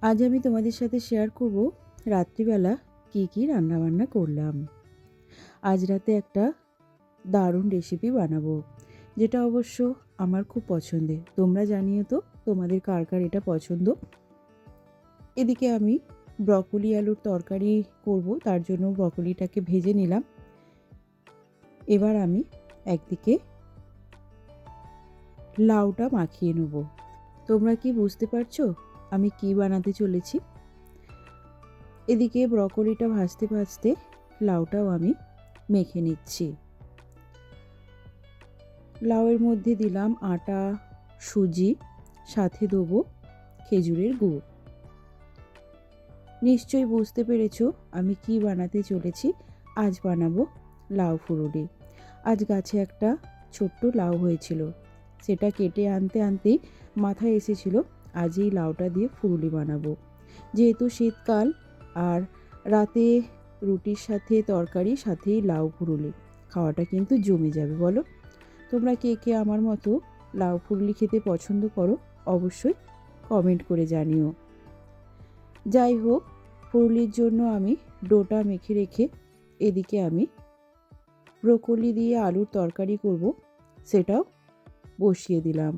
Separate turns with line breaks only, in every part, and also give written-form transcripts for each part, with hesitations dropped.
আজ আমি তোমাদের সাথে শেয়ার করব রাত্রিবেলা কী রান্নাবান্না করলাম। আজ রাতে একটা দারুণ রেসিপি বানাবো, যেটা অবশ্য আমার খুব পছন্দের। তোমরা জানিও তো তোমাদের কার কার এটা পছন্দ। এদিকে আমি ব্রকলি আলুর তরকারি করব, তার জন্য ব্রকলিটাকে ভেজে নিলাম। এবার আমি একদিকে লাউটা মাখিয়ে নেব। তোমরা কি বুঝতে পারছো আমি কি বানাতে চলেছি? এদিকে ব্রকলিটা ভাজতে ভাজতে লাউটাও আমি মেখে নিচ্ছি। লাউয়ের মধ্যে দিলাম আটা, সুজি, সাথে দেবো খেজুরের গুড়। নিশ্চয়ই বুঝতে পেরেছো আমি কি বানাতে চলেছি। আজ বানাবো লাউ ফুলুরি। আজ গাছে একটা ছোট্ট লাউ হয়েছিল, সেটা কেটে আনতে আনতেই মাথায় এসেছিল আজ এই লাউটা দিয়ে ফুলুরি বানাবো। যেহেতু শীতকাল, আর রাতে রুটির সাথে তরকারি সাথেই লাউ ফুলুরি খাওয়াটা কিন্তু জমে যাবে। বলো তোমরা কে কে আমার মতো লাউ ফুলুরি খেতে পছন্দ করো, অবশ্যই কমেন্ট করে জানিও। যাই হোক, ফুলুরির জন্য আমি ডোটা মেখে রেখে এদিকে আমি ব্রোকলি দিয়ে আলুর তরকারি করব, সেটাও বসিয়ে দিলাম।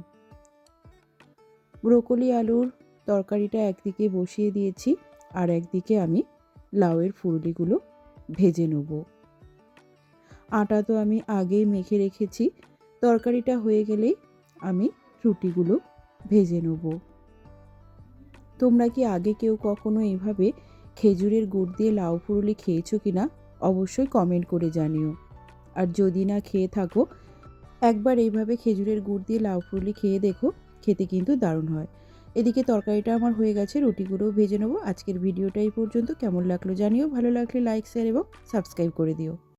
ব্রোকলি আলুর তরকারিটা একদিকে বসিয়ে দিয়েছি, আর একদিকে আমি লাউয়ের ফুলুরিগুলো ভেজে নেব। আটা তো আমি আগেই মেখে রেখেছি, তরকারিটা হয়ে গেলেই আমি রুটিগুলো ভেজে নেব। তোমরা কি আগে কেউ কখনো এইভাবে খেজুরের গুড় দিয়ে লাউ ফুলুরি খেয়েছো কিনা অবশ্যই কমেন্ট করে জানিও। আর যদি না খেয়ে থাকো, একবার এইভাবে খেজুরের গুড় দিয়ে লাউ ফুলুরি খেয়ে দেখো, খেতে কিন্তু দারুণ হয়। এদিকে তরকারিটা আমার হয়ে গেছে, রুটিগুলোও ভেজে নেবো। আজকের ভিডিওটা এই পর্যন্ত। কেমন লাগলো জানিও, ভালো লাগলে লাইক, শেয়ার এবং সাবস্ক্রাইব করে দিও।